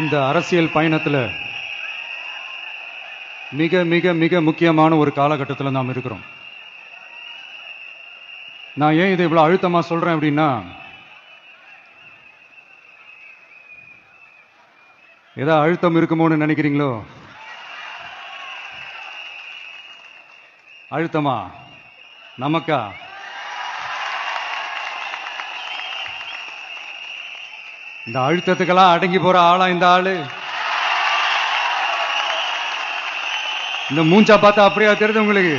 இந்த அரசியல் பயணத்தில் மிக மிக மிக முக்கியமான ஒரு காலகட்டத்தில் நாம் இருக்கிறோம். நான் ஏன் இதை இவ்வளவு அழுத்தமா சொல்றேன் அப்படின்னா, ஏதோ அழுத்தம் இருக்குமோன்னு நினைக்கிறீங்களோ? அழுத்தமா நமக்கா? இந்த அழுத்தத்துக்கெல்லாம் அடங்கி போற ஆளா இந்த ஆளு? இந்த மூஞ்சா பார்த்தா அப்படியா தெரியுது உங்களுக்கு?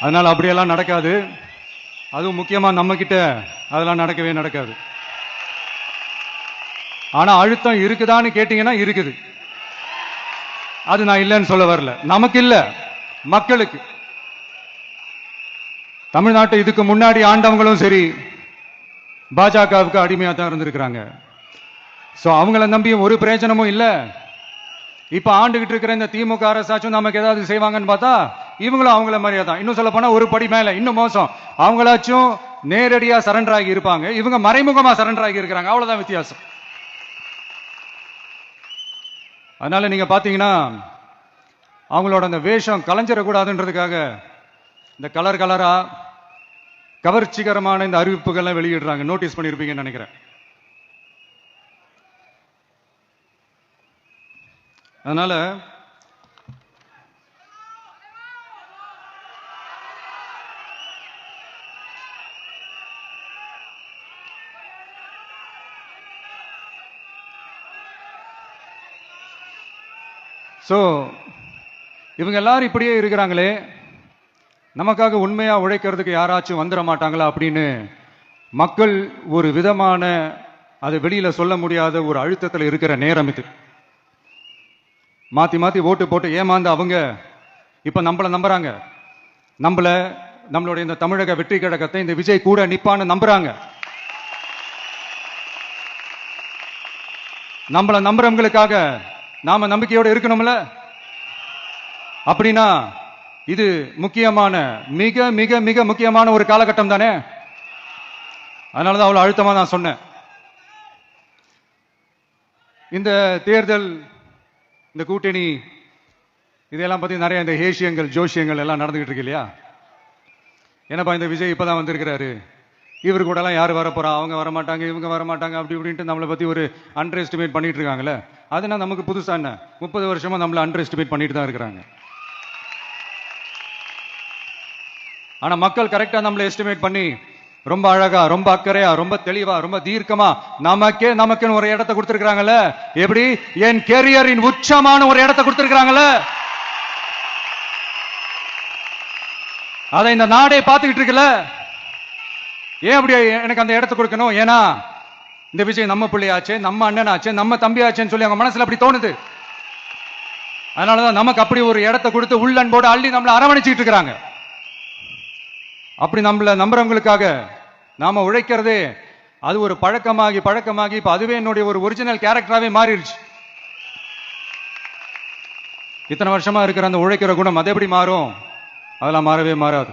அதனால அப்படியெல்லாம் நடக்காது. அதுவும் முக்கியமா நம்ம கிட்ட அதெல்லாம் நடக்கவே நடக்காது. ஆனா அழுத்தம் இருக்குதான்னு கேட்டீங்கன்னா இருக்குது. அது நான் இல்லைன்னு சொல்ல வரல. நமக்கு இல்ல, மக்களுக்கு. தமிழ்நாட்டை இதுக்கு முன்னாடி ஆண்டவங்களும் சரி பாஜகவுக்கு அடிமையா தான் இருந்திருக்கிறாங்க. சோ அவங்கள நம்பியும் ஒரு பிரயோஜனமும் இல்ல. இப்ப ஆண்டுகிட்டு இருக்கிற இந்த திமுக அரசாச்சும் நமக்கு ஏதாவது செய்வாங்கன்னு பார்த்தா இவங்களும் அவங்கள மாதிரியா தான். இன்னும் சொல்ல போனா ஒரு படி மேல, இன்னும் மோசம். அவங்களாச்சும் நேரடியா சரண்டர் ஆகி இருப்பாங்க, இவங்க மறைமுகமா சரண்டர் ஆகி இருக்கிறாங்க. அவ்வளவுதான் வித்தியாசம். அதனால நீங்க பாத்தீங்கன்னா அவங்களோட அந்த வேஷம் கலைஞ்சிடக்கூடாதுன்றதுக்காக இந்த கலர் கலரா கவர்ச்சிகரமான இந்த அறிவிப்புகள்லாம் வெளியிடுறாங்க. நோட்டீஸ் பண்ணிருப்பீங்கன்னு நினைக்கிறேன். அதனால இவங்க எல்லாரும் இப்படியே இருக்கிறாங்களே, நமக்காக உண்மையா உழைக்கிறதுக்கு யாராச்சும் வந்துட மாட்டாங்களா அப்படின்னு மக்கள் ஒரு விதமான அதை வெளியில சொல்ல முடியாத ஒரு அழுத்தத்தில் இருக்கிற நேரம் இது. மாத்தி மாத்தி ஓட்டு போட்டு ஏமாந்து அவங்க இப்ப நம்மள நம்புறாங்க. நம்மளுடைய இந்த தமிழக வெற்றி கழகத்தை இந்த விஜய் கூட நிப்பான்னு நம்புறாங்க. நம்மள நம்புறவங்களுக்காக நாம நம்பிக்கையோட இருக்கணும்ல. அப்படின்னா இது முக்கியமான மிக மிக மிக முக்கியமான ஒரு காலகட்டம் தானே. அதனாலதான் அவ்வளவு அழுத்தமா நான் சொன்னேன். இந்த தேர்தல், இந்த கூட்டணி, இதெல்லாம் பத்தி நிறைய இந்த ஹேஷியங்கள் ஜோஷியங்கள் எல்லாம் நடந்துகிட்டு இருக்கு இல்லையா? என்னப்பா இந்த விஜய் இப்பதான் வந்திருக்கிறாரு, இவரு கூட எல்லாம் யாரு வரப்போறா, அவங்க வரமாட்டாங்க, இவங்க வரமாட்டாங்க, அப்படி இப்படின்ட்டு நம்மளை பத்தி ஒரு அண்டர் எஸ்டிமேட் பண்ணிட்டு இருக்காங்களே. அதுனா நமக்கு புதுசா என்ன? 30 வருஷமா நம்மள அண்டர் எஸ்டிமேட் பண்ணிட்டு தான் இருக்கிறாங்க. ஆனா மக்கள் கரெக்டா நம்மளை எஸ்டிமேட் பண்ணி ரொம்ப அழகா, ரொம்ப அக்கறையா, ரொம்ப தெளிவா, ரொம்ப தீர்க்கமா நமக்குன்னு ஒரு இடத்தை கொடுத்திருக்காங்கல்ல. எப்படி? என் கேரியரின் உச்சமான ஒரு இடத்தை கொடுத்திருக்காங்கல்ல. அதை இந்த நாடே பார்த்துக்கிட்டு இருக்குல்ல. ஏன் அப்படி எனக்கு அந்த இடத்தை கொடுக்கணும்? ஏன்னா இந்த விஜய் நம்ம பிள்ளையாச்சு, நம்ம அண்ணனாச்சு, நம்ம தம்பியாச்சுன்னு சொல்லி அவங்க மனசுல அப்படி தோணுது. அதனாலதான் நமக்கு அப்படி ஒரு இடத்தை கொடுத்து உள்ளன்போடு அள்ளி நம்மளை அரவணைச்சிட்டு இருக்கிறாங்க. அப்படி நம்மள நம்புறவங்களுக்காக நாம உழைக்கிறதே அது ஒரு பழக்கமாகி இப்ப அதுவே என்னுடைய ஒரு ஒரிஜினல் கேரக்டராவே மாறிடுச்சு. இத்தனை வருஷமா இருக்கிற அந்த உழைக்கிற குணம் அது எப்படி மாறும்? அதெல்லாம் மாறவே மாறாது.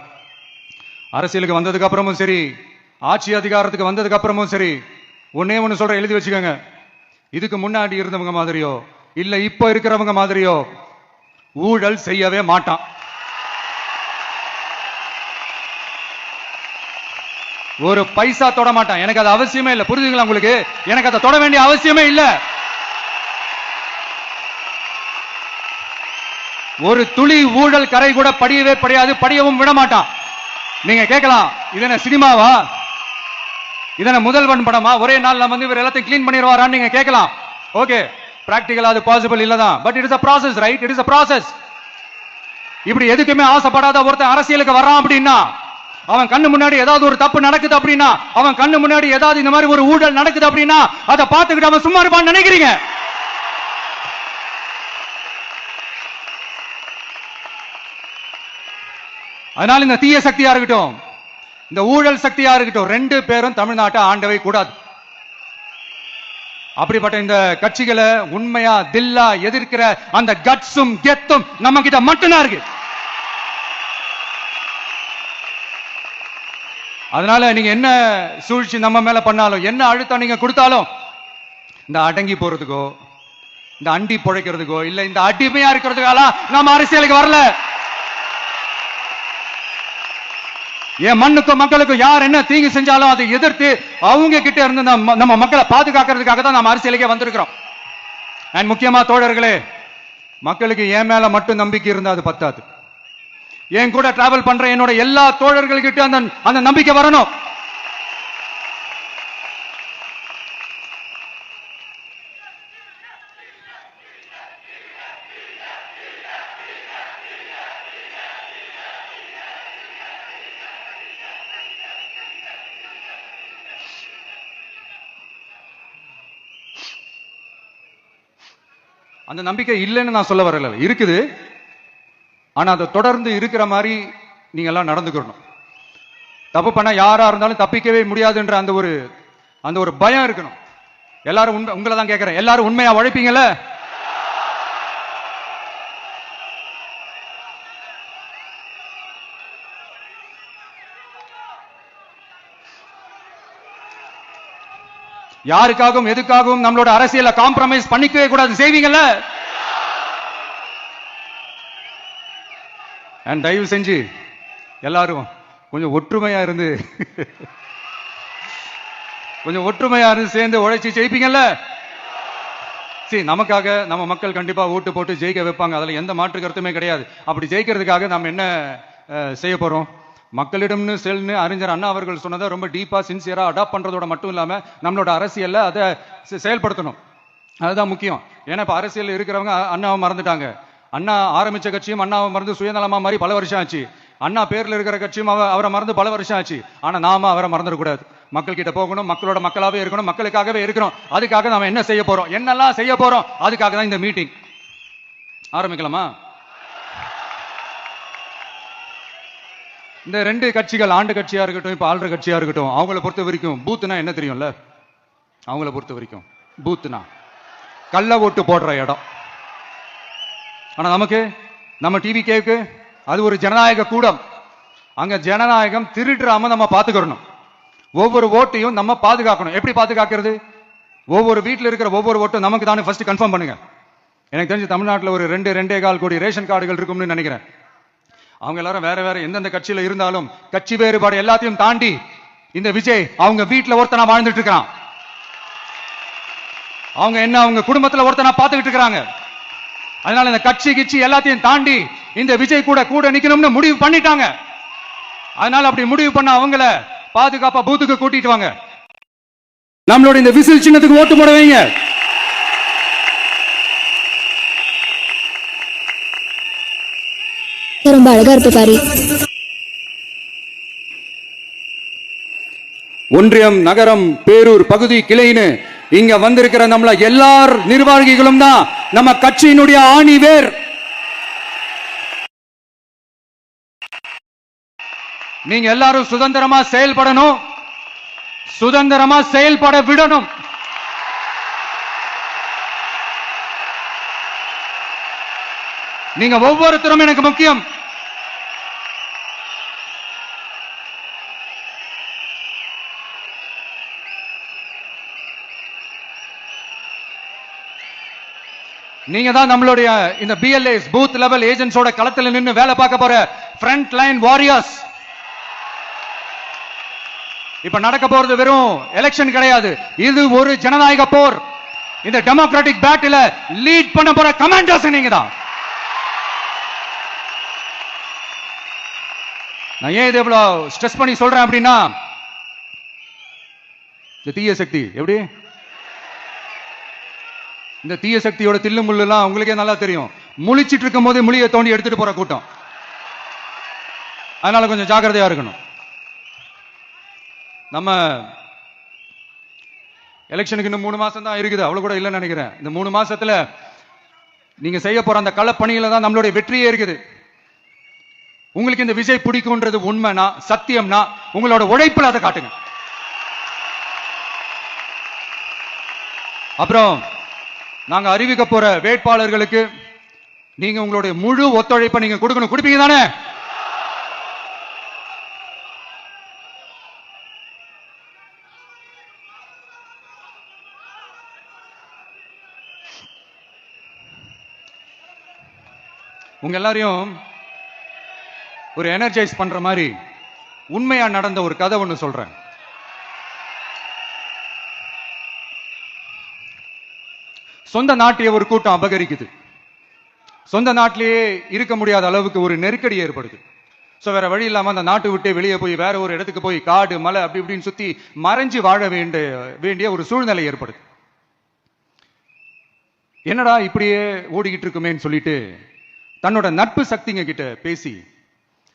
அரசியலுக்கு வந்ததுக்கு அப்புறமும் சரி, ஆட்சி அதிகாரத்துக்கு வந்ததுக்கு அப்புறமும் சரி, ஒன்னே ஒண்ணு சொல்ற, எழுதி வச்சுக்கோங்க. இதுக்கு முன்னாடி இருந்தவங்க மாதிரியோ இல்ல இப்ப இருக்கிறவங்க மாதிரியோ ஊழல் செய்யவே மாட்டான். ஒரு பைசா தொட மாட்டான். எனக்கு அது அவசியமே இல்லை. புரிஞ்சுங்களா உங்களுக்கு? எனக்கு அதை தொட வேண்டிய அவசியமே இல்லை. ஒரு துளி ஊழல் கரை கூட படியவே படியாது, படியவும் விட மாட்டான். நீங்க கேட்கலாம், இது என்ன சினிமாவா, இது என்ன முதல்வன் படமா, ஒரே நாள் நம்ம இவர் எல்லாத்தையும் கிளீன் பண்ணிடுவாரான்னு நீங்க கேட்கலாம். ஓகே, பிராக்டிகலா அது பாசிபிள் இல்லதான். But it is a process, right? It is a process. இப்படி எதுக்குமே ஆசைப்படாத ஒருத்தன் அரசியலுக்கு வர்றான் அப்படின்னா, அவன் கண்ணு முன்னாடி ஏதாவது ஒரு தப்பு நடக்குது அப்படின்னா, அவன் கண்ணு முன்னாடி ஏதாவது இந்த மாதிரி ஒரு ஊழல் நடக்குது அப்படின்னா அதை பார்த்துக்கிட்டு அவன் சும்மா இருப்பான்னு நினைக்கிறீங்க? அதனால இந்த தீய சக்தியா இருக்கட்டும், இந்த ஊழல் சக்தியா இருக்கட்டும், ரெண்டு பேரும் தமிழ்நாட்டை ஆண்டவை கூடாது. அப்படிப்பட்ட இந்த கட்சிகளை உண்மையா தில்லா எதிர்க்கிற அந்த கட்ஸும் கெத்தும் நம்ம கிட்ட மட்டும்தான் இருக்கு. அதனால நீங்க என்ன சூழ்ச்சி நம்ம மேல பண்ணாலும், என்ன அழுத்தம் நீங்க கொடுத்தாலும், இந்த அடங்கி போறதுக்கோ, இந்த அண்டி புழைக்கிறதுக்கோ, இல்ல இந்த அடிமையா இருக்கிறதுக்கால நம்ம அரசியலுக்கு வரல. என் மண்ணுக்கும் மக்களுக்கும் யார் என்ன தீங்கு செஞ்சாலும் அதை எதிர்த்து அவங்க கிட்ட இருந்து நம்ம மக்களை பாதுகாக்கிறதுக்காக தான் நம்ம அரசியலுக்கே வந்திருக்கிறோம். அண்ட் முக்கியமா தோழர்களே, மக்களுக்கு என் மேல மட்டும் நம்பிக்கை இருந்தா அது பத்தாது. என் கூட டிராவல் பண்ற என்னோட எல்லா தோழர்கள்கிட்ட அந்த நம்பிக்கை வரணும். அந்த நம்பிக்கை இல்லைன்னு நான் சொல்ல வரல, இருக்குது. ஆனா அதை தொடர்ந்து இருக்கிற மாதிரி நீங்க எல்லாம் நடந்துக்கணும். தப்பு பண்ண யாரா இருந்தாலும் தப்பிக்கவே முடியாதுன்ற அந்த ஒரு பயம் இருக்கணும். எல்லாரும் உங்களை தான் கேட்கிறேன், எல்லாரும் உண்மையா உழைப்பீங்கல்ல? யாருக்காகவும் எதுக்காகவும் நம்மளோட அரசியல காம்ப்ரமைஸ் பண்ணிக்கவே கூடாது, செய்வீங்கல்ல? தயவு செஞ்சு எல்லாரும் கொஞ்சம் ஒற்றுமையா இருந்து சேர்ந்து உழைச்சி ஜெயிப்பீங்கல்ல? சரி, நமக்காக நம்ம மக்கள் கண்டிப்பா ஓட்டு போட்டு ஜெயிக்க வைப்பாங்க, அதுல எந்த மாற்று கருத்துமே கிடையாது. அப்படி ஜெயிக்கிறதுக்காக நம்ம என்ன செய்ய போறோம்? மக்களிடம்னு செல்னு அறிஞர் அண்ணா அவர்கள் சொன்னதை ரொம்ப டீப்பா சின்சியரா அடாப்ட் பண்றதோட மட்டும் இல்லாம நம்மளோட அரசியல்ல அதை செயல்படுத்தணும். அதுதான் முக்கியம். ஏன்னா இப்ப அரசியல் இருக்கிறவங்க அண்ணாவை மறந்துட்டாங்க. அண்ணா ஆரம்பிச்ச கட்சியும் அண்ணாவை மறந்து சுயநலமா மாதிரி பல வருஷம் ஆச்சு. அண்ணா பேர்ல இருக்கிற கட்சியும் அவரை மறந்து பல வருஷம் ஆச்சு. ஆனா நாம அவரை மறந்துடக்கூடாது. மக்கள் கிட்ட போகணும், மக்களோட மக்களாவே இருக்கணும், மக்களுக்காகவே இருக்கணும். அதுக்காக நாம என்ன செய்ய போறோம், என்னெல்லாம் செய்ய போறோம், அதுக்காக தான் இந்த மீட்டிங். ஆரம்பிக்கலாமா? இந்த ரெண்டு கட்சிகள், ஆண்டு கட்சியா இருக்கட்டும், இப்ப ஆள்ற கட்சியா இருக்கட்டும், அவங்கள பொறுத்த வரைக்கும் பூத்துனா என்ன தெரியும்ல? அவங்கள பொறுத்த வரைக்கும் பூத்துனா கள்ள ஓட்டு போடுற இடம். ஆனா நமக்கு, நம்ம டிவி கேக்கு அது ஒரு ஜனநாயக கூடம். அங்க ஜனநாயகம் திருடுறாம நம்ம பாத்துக்கணும். ஒவ்வொரு ஓட்டையும் நம்ம பாதுகாக்கணும். எப்படி பாதுகாக்கிறது? ஒவ்வொரு வீட்டில் இருக்கிற ஒவ்வொரு ஓட்டும் நமக்கு தானே ஃபர்ஸ்ட் கன்ஃபார்ம் பண்ணுங்க. எனக்கு தெரிஞ்சு தமிழ்நாட்டில் ஒரு 2.25 கோடி ரேஷன் கார்டுகள் இருக்கும்னு நினைக்கிறேன். அவங்க எல்லாரும் வேற வேற எந்தெந்த கட்சியில இருந்தாலும் கட்சி வேறுபாடு எல்லாத்தையும் தாண்டி இந்த விஜய் அவங்க வீட்டுல ஒருத்தனா வாழ்ந்துட்டு இருக்கான். அவங்க என்ன அவங்க குடும்பத்துல ஒருத்தனா பார்த்துக்கிட்டு இருக்காங்க. அதனால இந்த கட்சி கிச்சி எல்லாத்தையும் தாண்டி இந்த விஜய் கூட நிக்கணும்னு முடிவு பண்ணிட்டாங்க. அதனால அப்படி முடிவு பண்ண அவங்கள பாதுகாப்பா பூத்துக்கு கூட்டிட்டு வாங்க. நம்மளோட இந்த விசில் சின்னத்துக்கு ஓட்டு போட வைங்க. ரொம்ப அழகா இருப்ப பாரு. ஒன்றியம், நகரம், பேரூர் பகுதி கிளைன்னு இங்க வந்திருக்கிற நம்மள எல்லார் நிர்வாகிகளும் தான் நம்ம கட்சியினுடைய ஆணி வேர். நீங்க எல்லாரும் சுதந்திரமா செயல்படணும், சுதந்திரமா செயல்பட விடணும். நீங்க ஒவ்வொருத்தரும் எனக்கு முக்கியம். நீங்க தான் நம்மளுடைய இந்த BLAs பூத் லெவல் ஏஜென்ட்ஸோட களத்தில் நின்று வேலை பார்க்க போற ஃப்ரண்ட் லைன் வாரியர்ஸ். இப்ப நடக்க போறது வெறும் எலெக்ஷன் கிடையாது, இது ஒரு ஜனநாயக போர். இந்த டெமோக்ராட்டிக் பேட்டில லீட் பண்ண போற கமாண்டர்ஸ் நீங்க தான். நான் ஏன் இது இவ்வளவு ஸ்ட்ரெஸ் பண்ணி சொல்றேன் அப்படின்னா, இந்த தீய சக்தி எப்படி, இந்த தீய சக்தியோட தில்லு முள்ளு எல்லாம் உங்களுக்கே நல்லா தெரியும். முழிச்சிட்டு இருக்கும் போது முழியை தோண்டி எடுத்துட்டு போற கூட்டம். அதனால கொஞ்சம் ஜாக்கிரதையா இருக்கணும். நம்ம எலெக்ஷனுக்கு இன்னும் 3 மாசம் தான் இருக்குது, அவ்வளவு கூட இல்லைன்னு நினைக்கிறேன். இந்த 3 மாசத்துல நீங்க செய்ய போற அந்த களப்பணியில தான் நம்மளுடைய வெற்றியே இருக்குது. உங்களுக்கு இந்த விஜய் பிடிக்கும்ன்றது உண்மைனா, சத்தியம்னா, உங்களோட உழைப்புல அதை காட்டுங்க. அப்புறம் நாங்க அறிவிக்க போற வேட்பாளர்களுக்கு நீங்க உங்களுடைய முழு ஒத்துழைப்பை நீங்க கொடுக்கணும். கொடுப்பீங்க தானே? உங்க எல்லாரையும் ஒரு எனர்ஜைஸ் பண்ற மாதிரி உண்மையா நடந்த ஒரு கதை ஒண்ணு சொல்றேன். சொந்த நாட்டையே ஒரு கூட்டம் அபகரிக்குது. சொந்த நாட்டிலேயே இருக்க முடியாத அளவுக்கு ஒரு நெருக்கடி ஏற்படுது. சோ வேற வழி இல்லாம அந்த நாட்டை விட்டு வெளியே போய் வேற ஒரு இடத்துக்கு போய் காடு மலை அப்படி இப்படின்னு சுத்தி மறைஞ்சு வாழ வேண்டிய ஒரு சூழ்நிலை ஏற்படுது. என்னடா இப்படியே ஓடிக்கிட்டு இருக்குமேன்னு சொல்லிட்டு தன்னோட நட்பு சக்திங்க கிட்ட பேசி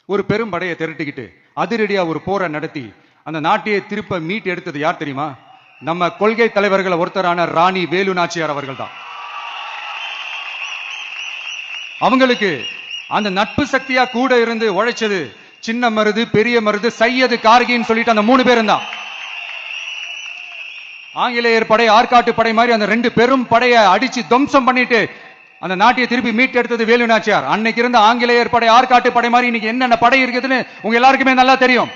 ஒரு பெரும் படையை திரட்டிக்கிட்டு அதிரடியா ஒரு போரை நடத்தி அந்த நாட்டையே திருப்ப மீட் எடுத்தது யார் தெரியுமா? நம்ம கொள்கை தலைவர்கள் ஒருத்தரான ராணி வேலு நாச்சியார் அவர்கள் தான். அவங்களுக்கு அந்த நட்பு சக்தியா கூட இருந்து உழைச்சது சின்ன மருது, பெரிய மருது, சையது, கார்கின்னு சொல்லிட்டு அந்த 3 பேரும் தான். ஆங்கிலேயர் படை, ஆற்காட்டு படை மாதிரி அந்த 2 பெரும் படையை அடிச்சு துவம்சம் பண்ணிட்டு அந்த நாட்டியை திருப்பி மீட் எடுத்தது வேலு நாச்சியார். அன்னைக்கு இருந்த ஆங்கிலேயர் படை, ஆற்காட்டு படை மாதிரி இன்னைக்கு என்னென்ன படை இருக்குதுன்னு உங்க எல்லாருக்குமே நல்லா தெரியும்.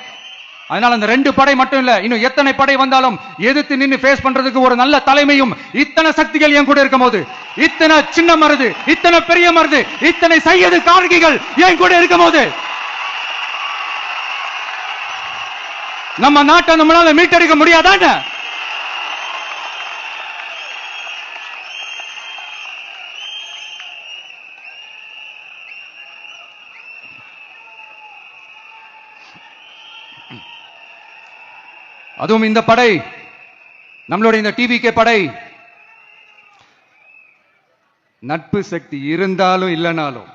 அதனால அந்த 2 படை மட்டும் இல்ல, இன்னும் எத்தனை படை வந்தாலும் எதிர்த்து நின்று ஃபேஸ் பண்றதுக்கு ஒரு நல்ல தலைமையும் இத்தனை சக்திகள் என் கூட இருக்கும் போது, இத்தனை சின்ன மருது, இத்தனை பெரிய மருது, இத்தனை சையது கார்கிகள் என் கூட இருக்கும் போது நம்ம நாட்டை நம்மளால மீட்டெடுக்க முடியாதான? அதுவும் இந்த படை, நம்மளுடைய இந்த டிவிகே படை, நட்பு சக்தி இருந்தாலும் இல்லைனாலும்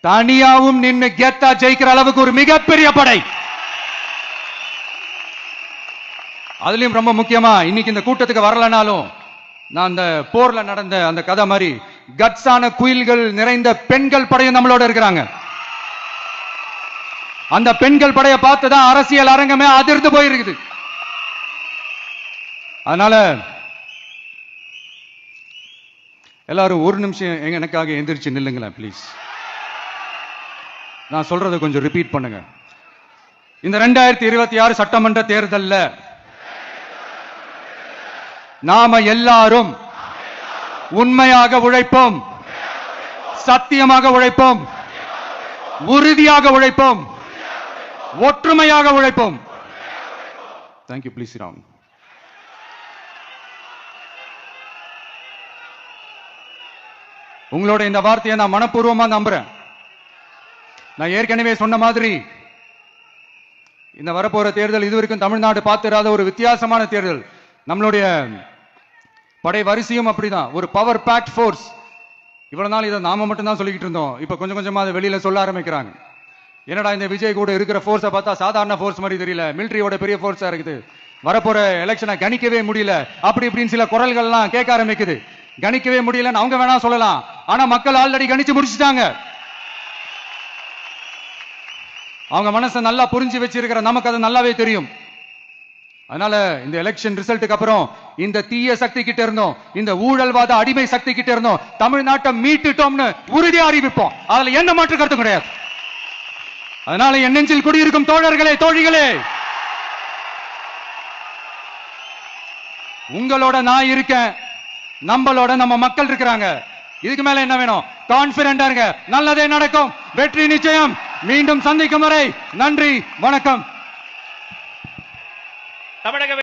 தனியாவும் நின்று கெத்தா ஜெயிக்கிற அளவுக்கு ஒரு மிகப்பெரிய படை. அதுலயும் ரொம்ப முக்கியமா இன்னைக்கு இந்த கூட்டத்துக்கு வரலனாலும் நான் அந்த போர்ல நடந்த அந்த கதை மாதிரி கட்ஸான குயில்கள் நிறைந்த பெண்கள் படையும் நம்மளோட இருக்கிறாங்க. அந்த பெண்கள் படையை பார்த்துதான் அரசியல் அரங்கமே அதிர்ந்து போயிருக்குது. அதனால எல்லாரும் ஒரு நிமிஷம் எனக்காக எந்திரிச்சு நில்லுங்களேன் ப்ளீஸ். நான் சொல்றதை கொஞ்சம் ரிப்பீட் பண்ணுங்க. இந்த 2026 சட்டமன்ற தேர்தல்ல நாம எல்லாரும் உண்மையாக உழைப்போம், சத்தியமாக உழைப்போம், உறுதியாக உழைப்போம், ஒற்றுமையாக உழைப்போம். தேங்க்யூ. ப்ளீஸ் ராம். உங்களோட இந்த வார்த்தையை நான் மனப்பூர்வமா நம்புறேன். நான் ஏற்கனவே சொன்ன மாதிரி இந்த வரப்போற தேர்தல் இதுவரைக்கும் தமிழ்நாடு பார்த்திராத ஒரு வித்தியாசமான தேர்தல். நம்மளுடைய படை வரிசையும் அப்படிதான், ஒரு பவர் பேக்ட் ஃபோர்ஸ். இவ்வளவு நாள் இதை நாம மட்டும் தான் சொல்லிக்கிட்டு இருந்தோம். இப்ப கொஞ்சம் கொஞ்சமா அதை வெளியில சொல்ல ஆரம்பிக்கிறாங்க. என்னடா இந்த விஜய் கூட இருக்கிற ஃபோர்ஸை பார்த்தா சாதாரண ஃபோர்ஸ் மாதிரி தெரியல, மிலிட்டரியோட பெரிய ஃபோர்ஸா இருக்குது, வரப்போற எலெக்ஷனை கணிக்கவே முடியல, அப்படி இப்படின்னு சில குரல்கள்லாம் கேட்க ஆரம்பிக்குது. கணிக்கவே முடியலன்னு அவங்க வேணா சொல்லலாம், ஆனா மக்கள் ஆல்ரெடி கணிச்சு முடிச்சுட்டாங்க. அவங்க மனசை நல்லா புரிஞ்சு வச்சிருக்கிற நமக்கு அது நல்லாவே தெரியும். அதனால இந்த எலெக்ஷன் ரிசல்ட்டுக்கு அப்புறம் இந்த தீய சக்தி கிட்ட இருந்தோம், இந்த ஊழல்வாத அடிமை சக்தி கிட்ட இருந்தோம் தமிழ்நாட்டை மீட்டுட்டோம்னு உறுதியா அறிவிப்போம். அதுல என்ன மாற்று கருத்து கிடையாது. அதனால என் நெஞ்சில் குடியிருக்கும் தோழர்களே, தோழிகளே, உங்களோட நான் இருக்கேன், நம்மளோட நம்ம மக்கள் இருக்கிறாங்க. இதுக்கு மேல என்ன வேணும்? கான்பிடென்டா இருங்க, நல்லதே நடக்கும், வெற்றி நிச்சயம். மீண்டும் சந்திக்கும் வரை நன்றி, வணக்கம். தமிழக